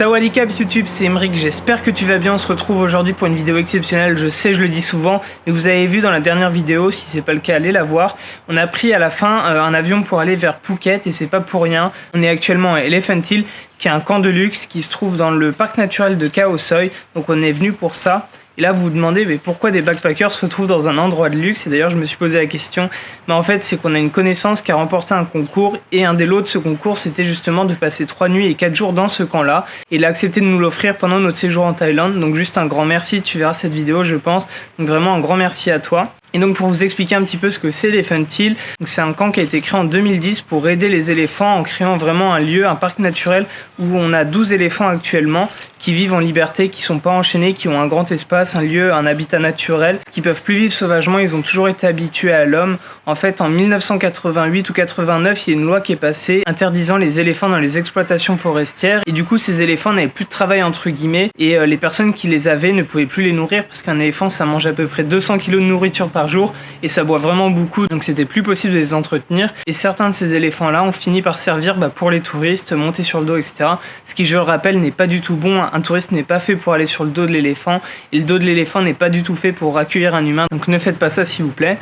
Sawadee-Cap YouTube, c'est Emeric, j'espère que tu vas bien. On se retrouve aujourd'hui pour une vidéo exceptionnelle. Je sais, je le dis souvent, mais vous avez vu dans la dernière vidéo, si c'est pas le cas, allez la voir. On a pris à la fin un avion pour aller vers Phuket et c'est pas pour rien. On est actuellement à Elephant Hill, qui est un camp de luxe qui se trouve dans le parc naturel de Khao Soi. Donc on est venu pour ça. Et là, vous vous demandez mais pourquoi des backpackers se retrouvent dans un endroit de luxe. Et d'ailleurs, je me suis posé la question. Mais en fait, c'est qu'on a une connaissance qui a remporté un concours. Et un des lots de ce concours, c'était justement de passer 3 nuits et 4 jours dans ce camp-là. Et il a accepté de nous l'offrir pendant notre séjour en Thaïlande. Donc juste un grand merci. Tu verras cette vidéo, je pense. Donc vraiment un grand merci à toi. Et donc pour vous expliquer un petit peu ce que c'est Elephant Hill, c'est un camp qui a été créé en 2010 pour aider les éléphants en créant vraiment un lieu, un parc naturel où on a 12 éléphants actuellement qui vivent en liberté, qui sont pas enchaînés, qui ont un grand espace, un lieu, un habitat naturel, qui peuvent plus vivre sauvagement, ils ont toujours été habitués à l'homme. En fait, en 1988 ou 89, il y a une loi qui est passée interdisant les éléphants dans les exploitations forestières et du coup ces éléphants n'avaient plus de travail entre guillemets et les personnes qui les avaient ne pouvaient plus les nourrir parce qu'un éléphant ça mange à peu près 200 kg de nourriture par jour et ça boit vraiment beaucoup, donc c'était plus possible de les entretenir et certains de ces éléphants là ont fini par servir pour les touristes, monter sur le dos, etc. Ce qui, je le rappelle, n'est pas du tout bon. Un touriste n'est pas fait pour aller sur le dos de l'éléphant et le dos de l'éléphant n'est pas du tout fait pour accueillir un humain, donc ne faites pas ça s'il vous plaît.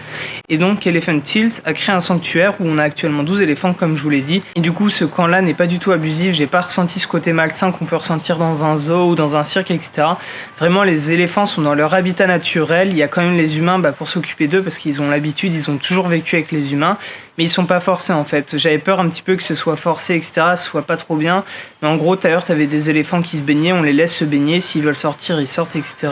Et donc Elephant Hills a créé un sanctuaire où on a actuellement 12 éléphants comme je vous l'ai dit et du coup ce camp là n'est pas du tout abusif, j'ai pas ressenti ce côté malsain qu'on peut ressentir dans un zoo ou dans un cirque, etc. Vraiment les éléphants sont dans leur habitat naturel, il y a quand même les humains pour s'occuper d'eux parce qu'ils ont l'habitude, ils ont toujours vécu avec les humains, mais ils sont pas forcés en fait. J'avais peur un petit peu que ce soit forcé, etc., ce soit pas trop bien, mais en gros d'ailleurs t'avais des éléphants qui se baignaient, on les laisse se baigner, s'ils veulent sortir ils sortent, etc.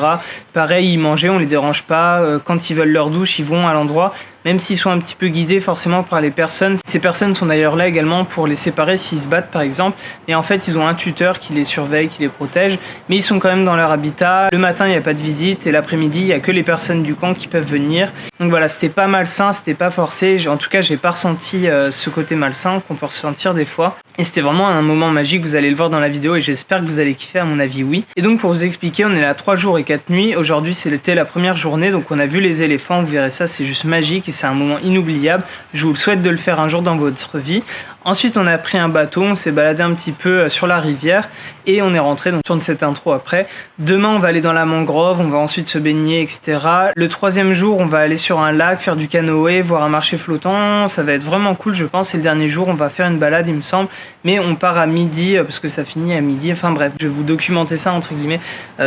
Pareil, ils mangeaient, on les dérange pas, quand ils veulent leur douche ils vont à l'endroit, même s'ils sont un petit peu guidés forcément par les personnes. Ces personnes sont d'ailleurs là également pour les séparer s'ils se battent par exemple, et en fait ils ont un tuteur qui les surveille, qui les protège, mais ils sont quand même dans leur habitat. Le matin il n'y a pas de visite et l'après-midi il n'y a que les personnes du camp qui peuvent venir. Donc voilà, c'était pas malsain, c'était pas forcé, en tout cas j'ai pas ressenti ce côté malsain qu'on peut ressentir des fois. Et c'était vraiment un moment magique, vous allez le voir dans la vidéo et j'espère que vous allez kiffer, à mon avis oui. Et donc pour vous expliquer, on est là 3 jours et 4 nuits, aujourd'hui c'était la première journée, donc on a vu les éléphants, vous verrez ça, c'est juste magique et c'est un moment inoubliable, je vous le souhaite de le faire un jour dans votre vie. Ensuite on a pris un bateau, on s'est baladé un petit peu sur la rivière et on est rentré, donc tourne cette intro après. Demain on va aller dans la mangrove, on va ensuite se baigner, etc. Le 3e jour on va aller sur un lac, faire du canoë, voir un marché flottant, ça va être vraiment cool je pense. Et le dernier jour on va faire une balade il me semble, mais on part à midi parce que ça finit à midi, enfin bref, je vais vous documenter ça entre guillemets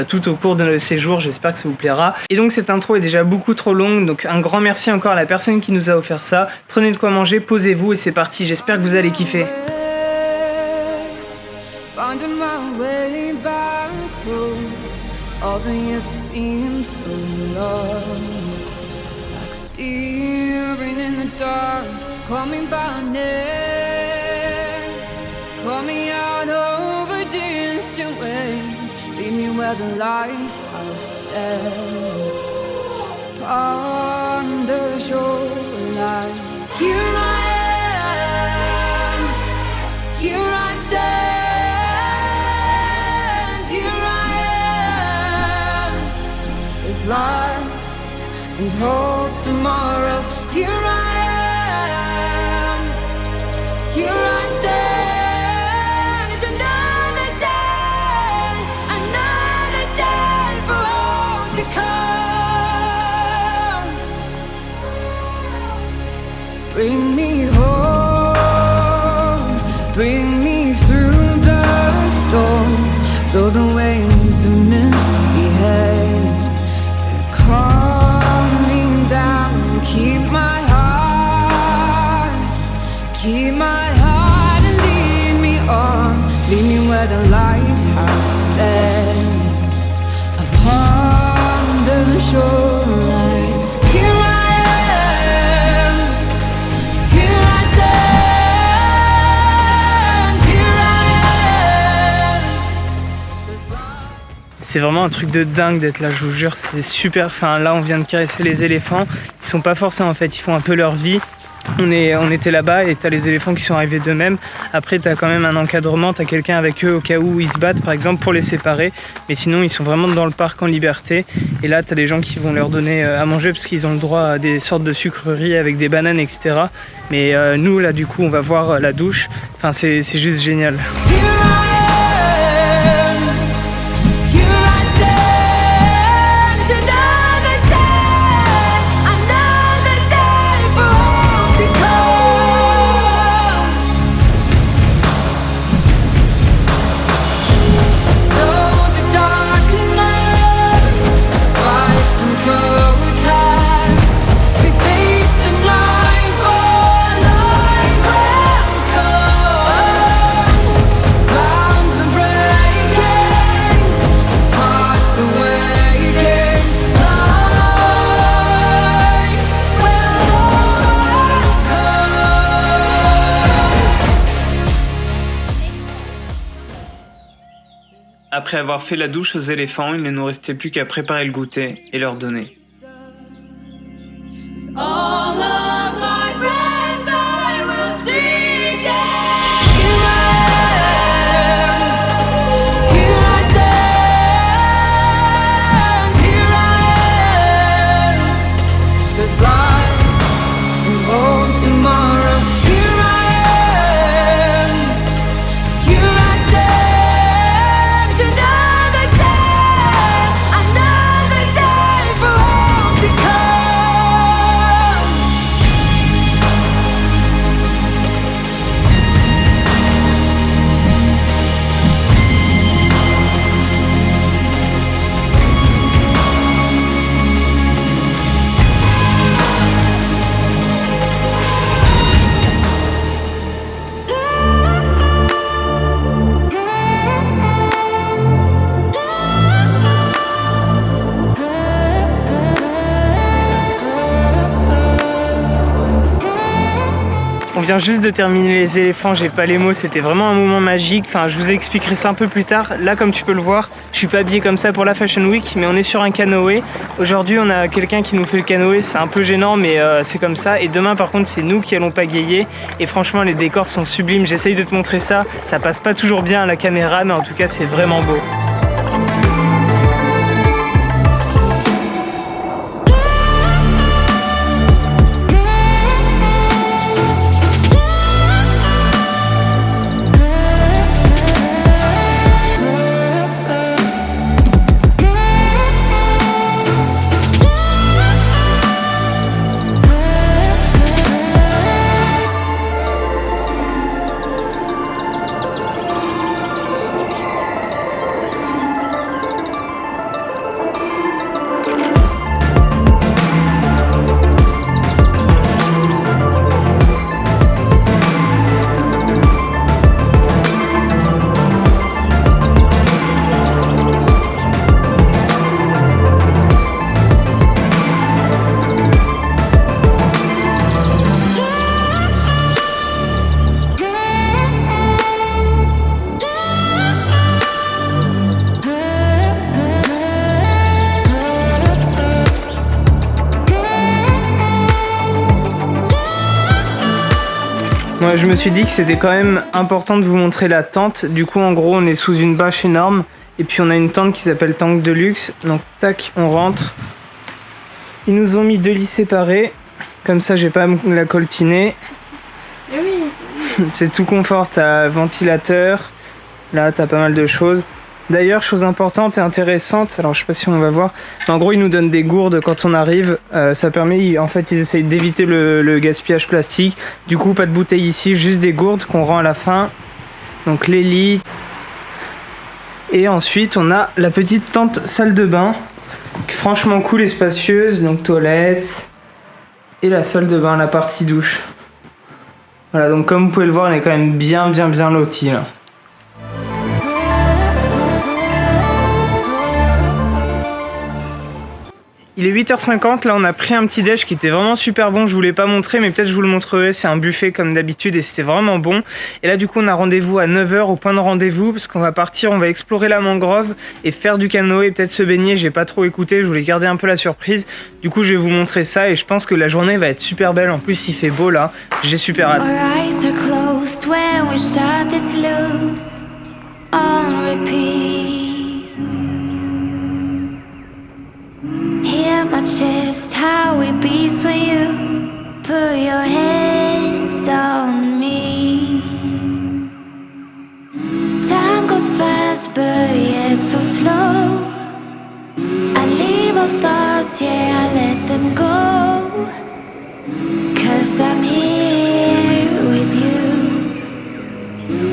tout au cours de notre séjour, j'espère que ça vous plaira. Et donc cette intro est déjà beaucoup trop longue, donc un grand merci encore à la personne qui nous a offert ça. Prenez de quoi manger, posez-vous et c'est parti, j'espère que vous allez kiffer. Finding my way back home. All the years seem so long, like steering in the dark. Call me by name, call me out over distant waves. Lead me where the lighthouse stands upon the shoreline. Here I am, here I stand. Life and hope tomorrow. Here I am, here I stand. It's another day for hope to come. Bring me home, bring me through the storm. Though the waves of misbehave, calm me down, keep my heart and lead me on. Lead me where the lighthouse stands upon the shoreline. Here I am, here I stand, here I am. C'est vraiment un truc de dingue d'être là, je vous jure, c'est super. Enfin là on vient de caresser les éléphants, ils sont pas forcés en fait, ils font un peu leur vie. On était là-bas et t'as les éléphants qui sont arrivés d'eux-mêmes. Après t'as quand même un encadrement, t'as quelqu'un avec eux au cas où ils se battent par exemple pour les séparer. Mais sinon ils sont vraiment dans le parc en liberté. Et là t'as des gens qui vont leur donner à manger parce qu'ils ont le droit à des sortes de sucreries avec des bananes, etc. Mais nous là du coup on va voir la douche. Enfin c'est juste génial. Here I am. après avoir fait la douche aux éléphants, il ne nous restait plus qu'à préparer le goûter et leur donner. On vient juste de terminer les éléphants, j'ai pas les mots, c'était vraiment un moment magique. Enfin, je vous expliquerai ça un peu plus tard. Là, comme tu peux le voir, je suis pas habillé comme ça pour la Fashion Week, mais on est sur un canoë. Aujourd'hui, on a quelqu'un qui nous fait le canoë, c'est un peu gênant, mais c'est comme ça. Et demain, par contre, c'est nous qui allons pagayer. Et franchement, les décors sont sublimes. J'essaye de te montrer ça. Ça passe pas toujours bien à la caméra, mais en tout cas, c'est vraiment beau. Moi, je me suis dit que c'était quand même important de vous montrer la tente. Du coup, en gros, on est sous une bâche énorme. Et puis, on a une tente qui s'appelle Tank de luxe. Donc, tac, on rentre. Ils nous ont mis 2 lits séparés. Comme ça, j'ai pas à me la coltiner. C'est tout confort. T'as ventilateur. Là, t'as pas mal de choses. D'ailleurs, chose importante et intéressante, alors je sais pas si on va voir, mais en gros ils nous donnent des gourdes quand on arrive, ça permet, en fait ils essayent d'éviter le gaspillage plastique, du coup pas de bouteilles ici, juste des gourdes qu'on rend à la fin, donc les lits, et ensuite on a la petite tente salle de bain, franchement cool et spacieuse, donc toilette, et la salle de bain, la partie douche. Voilà, donc comme vous pouvez le voir, on est quand même bien lotis là. Il est 8h50, là on a pris un petit déj qui était vraiment super bon, je vous l'ai pas montré mais peut-être je vous le montrerai, c'est un buffet comme d'habitude et c'était vraiment bon. Et là du coup on a rendez-vous à 9h au point de rendez-vous parce qu'on va partir, on va explorer la mangrove et faire du canoë et peut-être se baigner, j'ai pas trop écouté, je voulais garder un peu la surprise. Du coup je vais vous montrer ça et je pense que la journée va être super belle, en plus il fait beau là, j'ai super hâte. Hear my chest, how it beats when you put your hands on me. Time goes fast, but yet so slow. I leave all thoughts, yeah, I let them go. 'Cause I'm here with you,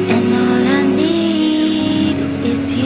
and all I need is you.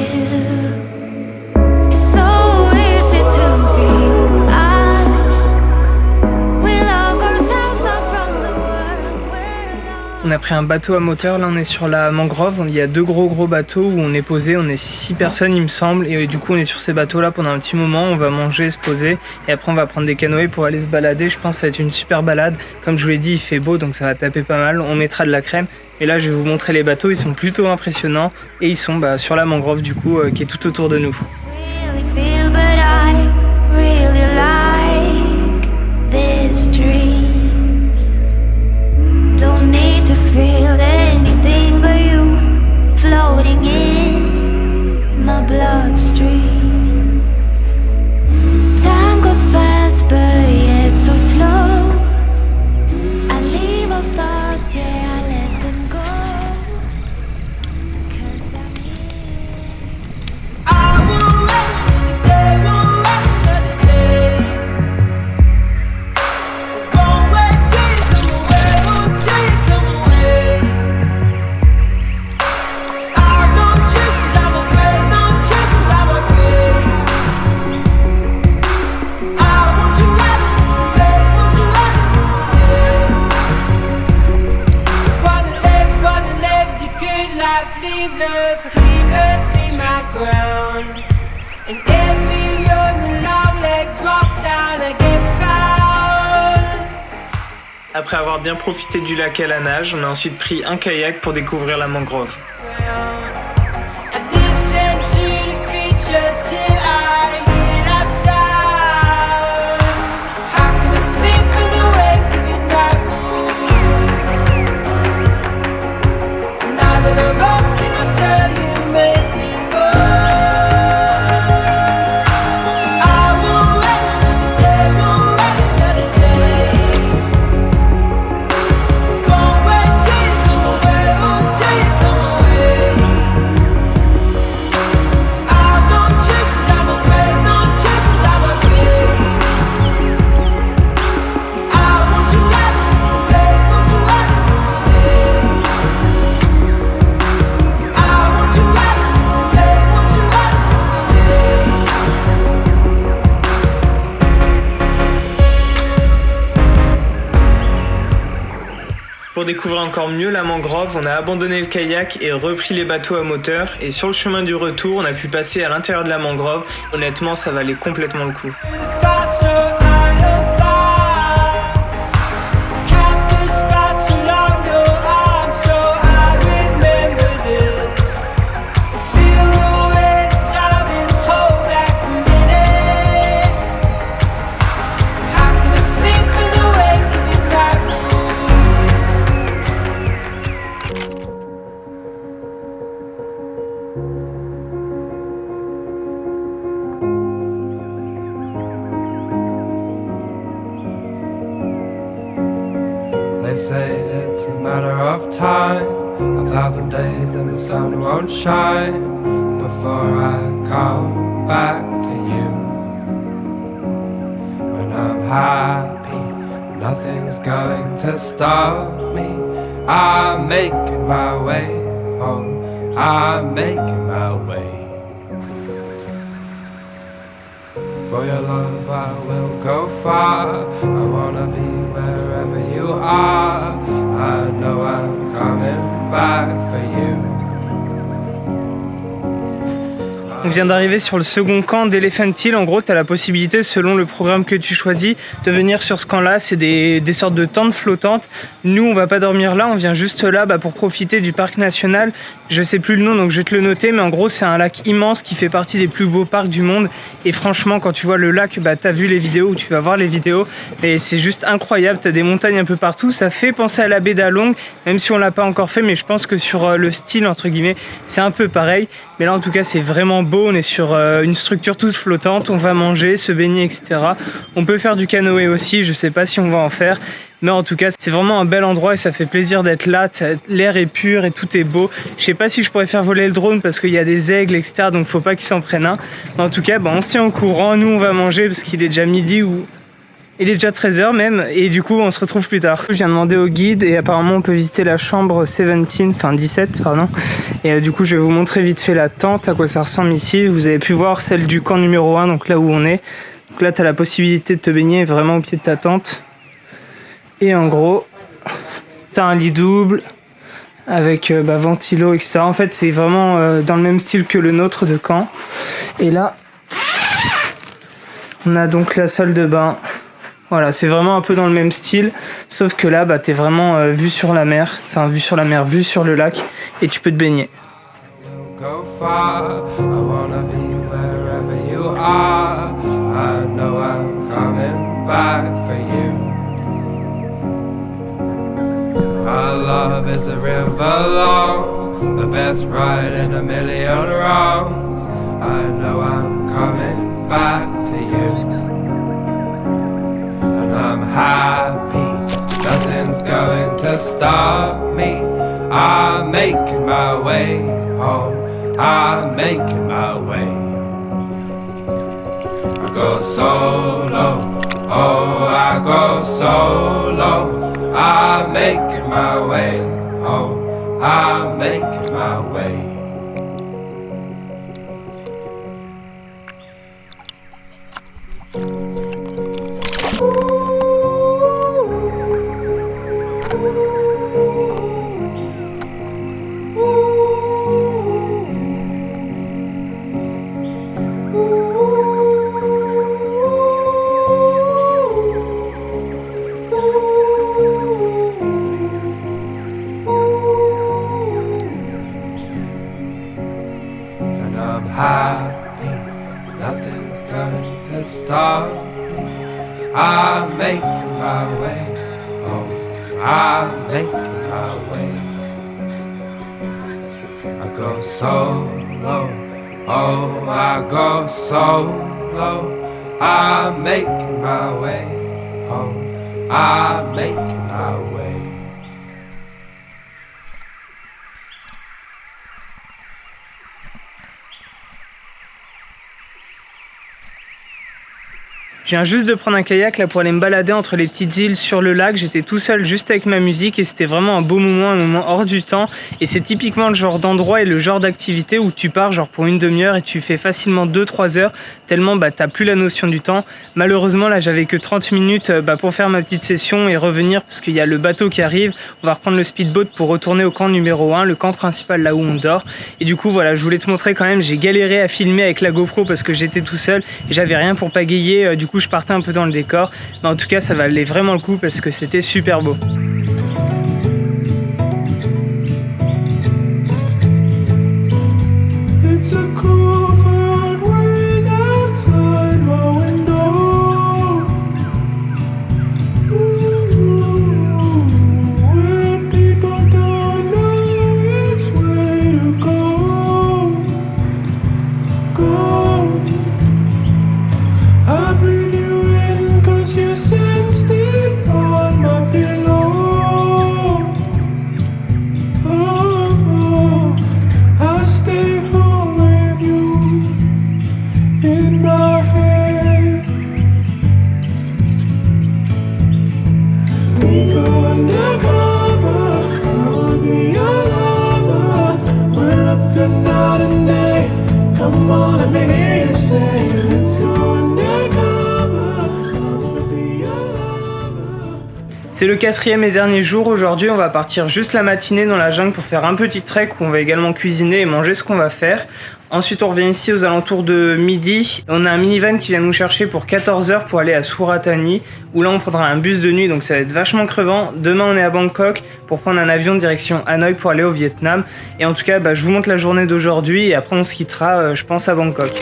On a pris un bateau à moteur, là on est sur la mangrove, il y a 2 gros bateaux où on est posé, on est 6 personnes il me semble, et du coup on est sur ces bateaux là pendant un petit moment, on va manger, se poser, et après on va prendre des canoës pour aller se balader. Je pense que ça va être une super balade, comme je vous l'ai dit il fait beau donc ça va taper pas mal, on mettra de la crème, Et là, je vais vous montrer les bateaux, ils sont plutôt impressionnants et ils sont sur la mangrove du coup qui est tout autour de nous. Really feel, but I really like this dream. Don't need to feel anything but you floating in my bloodstream. Time goes fast, but yet so slow. I leave all thoughts, yeah, I let them go. 'Cause I'm here. I won't wait another day, won't wait another day. Won't wait till you come away, won't till you come away. 'Cause I'm not chasing down my grave, not chasing down my grave. I want you right next to me, want you right next to me. Wanna live your good life, leave earth be my ground. And every road my long legs walk down, I get found. Après avoir bien profité du lac à la nage, on a ensuite pris un kayak pour découvrir la mangrove. I listen to the creatures till I hear that sound. How can I sleep in the wake of your night moon? Now that I'm up, can I tell you, make me go? I won't wait another day, won't wait another day. Won't wait till you come away, won't till you come away. 'Cause I'm not chasing down my grave, not chasing down my grave. I want you right next to me, want you right next to me. I want you right next to me, want you right next to me. Pour découvrir encore mieux la mangrove, on a abandonné le kayak et repris les bateaux à moteur. Et sur le chemin du retour, on a pu passer à l'intérieur de la mangrove. Honnêtement, ça valait complètement le coup. Fight so I don't fight. Count the spots along your arm so I remember this. Feel the weight of time and hold back a minute. How can I sleep in the wake of your night moon? They say it's a matter of time, 1,000 days and the sun won't shine before I come back to you. When I'm happy, nothing's going to stop me. I'm making my way home, I'm making my way. For your love I will go far, I wanna be wherever you are. I know I'm coming back for you. On vient d'arriver sur le second camp d'Elephant Hill. En gros, tu as la possibilité, selon le programme que tu choisis, de venir sur ce camp-là. C'est des sortes de tentes flottantes. Nous, on va pas dormir là, on vient juste là pour profiter du parc national. Je sais plus le nom, donc je vais te le noter. Mais en gros, c'est un lac immense qui fait partie des plus beaux parcs du monde. Et franchement, quand tu vois le lac, tu as vu les vidéos ou tu vas voir les vidéos. Et c'est juste incroyable. Tu as des montagnes un peu partout. Ça fait penser à la baie d'Along, même si on l'a pas encore fait. Mais je pense que sur le style, entre guillemets, c'est un peu pareil. Mais là, en tout cas, c'est vraiment beau. On est sur une structure toute flottante. On va manger, se baigner, etc. On peut faire du canoë aussi. Je sais pas si on va en faire. Mais en tout cas, c'est vraiment un bel endroit et ça fait plaisir d'être là. L'air est pur et tout est beau. Je sais pas si je pourrais faire voler le drone parce qu'il y a des aigles, etc. Donc faut pas qu'ils s'en prennent un. Mais en tout cas, on se tient au courant. Nous, on va manger parce qu'il est déjà midi ou... Il est déjà 13h même et du coup on se retrouve plus tard. Je viens demander au guide et apparemment on peut visiter la chambre 17 pardon. Et du coup je vais vous montrer vite fait la tente, à quoi ça ressemble ici. Vous avez pu voir celle du camp numéro 1, donc là où on est. Donc là tu as la possibilité de te baigner vraiment au pied de ta tente. Et en gros, tu as un lit double avec ventilo, etc. En fait c'est vraiment dans le même style que le nôtre de camp. Et là, on a donc la salle de bain Voilà, c'est vraiment un peu dans le même style, sauf que là, bah, t'es vraiment vue sur la mer, vue sur le lac, et tu peux te baigner. Go far, I wanna be wherever you are. I know I'm coming back for you. Our love is a river long, the best ride in a million wrongs. I know I'm coming back to you. And I'm happy, nothing's going to stop me. I'm making my way home. I'm making my way. I go solo, oh, I go solo. I'm making my way home. I'm making my way. And I'm happy, nothing's going to stop me. I'm making my way home. I'm making my way. I go solo, oh, I go solo. I'm making my way home. I'm making my way. Je viens juste de prendre un kayak là pour aller me balader entre les petites îles sur le lac. J'étais tout seul juste avec ma musique et c'était vraiment un beau moment, un moment hors du temps. Et c'est typiquement le genre d'endroit et le genre d'activité où tu pars genre pour une demi-heure et tu fais facilement 2-3 heures tellement bah, t'as plus la notion du temps. Malheureusement là j'avais que 30 minutes pour faire ma petite session et revenir parce qu'il y a le bateau qui arrive. On va reprendre le speedboat pour retourner au camp numéro 1, le camp principal là où on dort. Et du coup voilà, je voulais te montrer quand même, j'ai galéré à filmer avec la GoPro parce que j'étais tout seul et j'avais rien pour pagayer. Du coup je partais un peu dans le décor, mais en tout cas ça valait vraiment le coup parce que c'était super beau. It's a cool hard wind outside my window. Ooh, when people don't know which way to go, go. I breathe you in 'cause you sense deep on my pillow. Oh, I stay home with you in my head. We go undercover, I will be your lover. We're up through night and day. Come on, let me hear you say, let's go undercover, I wanna be your lover. C'est le 4e et dernier jour. Aujourd'hui on va partir juste la matinée dans la jungle pour faire un petit trek où on va également cuisiner et manger ce qu'on va faire. Ensuite on revient ici aux alentours de midi. On a un minivan qui vient nous chercher pour 14h pour aller à Suratani où là on prendra un bus de nuit donc ça va être vachement crevant. Demain on est à Bangkok pour prendre un avion direction Hanoï pour aller au Vietnam. Et en tout cas je vous montre la journée d'aujourd'hui et après on se quittera je pense à Bangkok.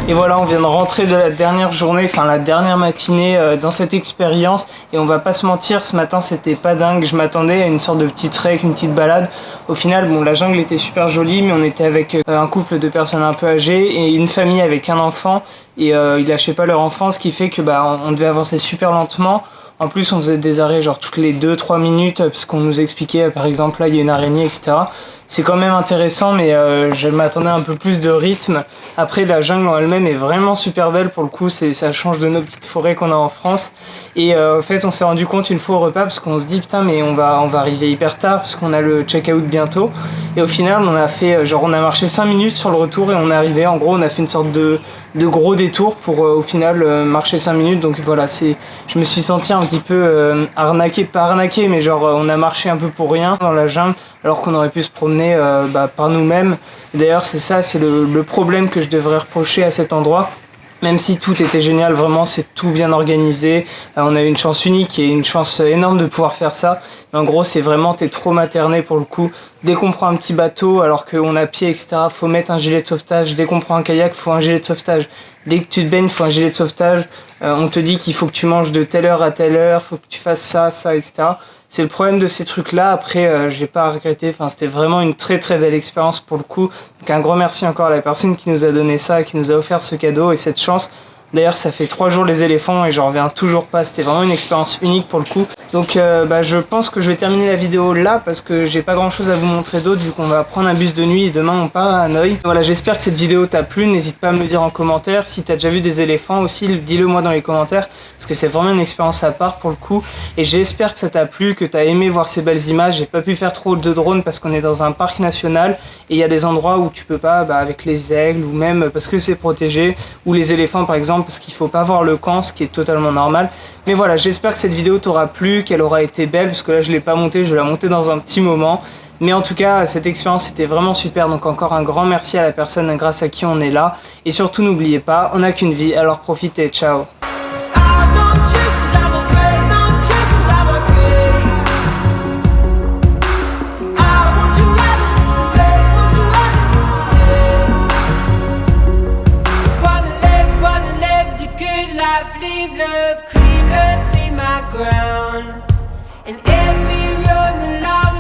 Et voilà, on vient de rentrer de la dernière journée, enfin la dernière matinée dans cette expérience. Et on va pas se mentir, ce matin c'était pas dingue. Je m'attendais à une sorte de petit trek, une petite balade. Au final, bon, la jungle était super jolie, mais on était avec un couple de personnes un peu âgées et une famille avec un enfant. Et ils lâchaient pas leur enfant, ce qui fait que on devait avancer super lentement. En plus, on faisait des arrêts genre toutes les 2-3 minutes parce qu'on nous expliquait, par exemple, là il y a une araignée, etc. C'est quand même intéressant, mais je m'attendais à un peu plus de rythme. Après, la jungle en elle-même est vraiment super belle pour le coup, ça change de nos petites forêts qu'on a en France. Et en fait, on s'est rendu compte une fois au repas parce qu'on se dit putain, mais on va arriver hyper tard parce qu'on a le check-out bientôt. Et au final, on a fait on a marché 5 minutes sur le retour et on est arrivé. En gros, on a fait une sorte de gros détour pour au final marcher 5 minutes. Donc voilà, je me suis senti un petit peu arnaqué, pas arnaqué, mais on a marché un peu pour rien dans la jungle alors qu'on aurait pu se promener par nous-mêmes. D'ailleurs, c'est le problème que je devrais reprocher à cet endroit. Même si tout était génial, vraiment, c'est tout bien organisé. On a eu une chance unique et une chance énorme de pouvoir faire ça. Mais en gros, c'est vraiment, t'es trop materné pour le coup. Dès qu'on prend un petit bateau, alors qu'on a pied, etc., faut mettre un gilet de sauvetage. Dès qu'on prend un kayak, faut un gilet de sauvetage. Dès que tu te baignes, faut un gilet de sauvetage. On te dit qu'il faut que tu manges de telle heure à telle heure, faut que tu fasses ça, etc. C'est le problème de ces trucs-là. Après, j'ai pas à regretter. Enfin, c'était vraiment une très très belle expérience pour le coup. Donc un grand merci encore à la personne qui nous a donné ça, qui nous a offert ce cadeau et cette chance. D'ailleurs, ça fait 3 jours les éléphants et j'en reviens toujours pas. C'était vraiment une expérience unique pour le coup. Donc je pense que je vais terminer la vidéo là parce que j'ai pas grand chose à vous montrer d'autre vu qu'on va prendre un bus de nuit et demain on part à Hanoï. Voilà, j'espère que cette vidéo t'a plu. N'hésite pas à me le dire en commentaire. Si t'as déjà vu des éléphants aussi, dis-le moi dans les commentaires parce que c'est vraiment une expérience à part pour le coup. Et j'espère que ça t'a plu, que t'as aimé voir ces belles images. J'ai pas pu faire trop de drone parce qu'on est dans un parc national et il y a des endroits où tu peux pas, avec les aigles ou même parce que c'est protégé, ou les éléphants par exemple parce qu'il faut pas voir le camp, ce qui est totalement normal. Mais voilà, j'espère que cette vidéo t'aura plu, qu'elle aura été belle, parce que là je l'ai pas montée, je vais la monter dans un petit moment. Mais en tout cas, cette expérience était vraiment super, donc encore un grand merci à la personne grâce à qui on est là. Et surtout n'oubliez pas, on n'a qu'une vie, alors profitez, ciao. I know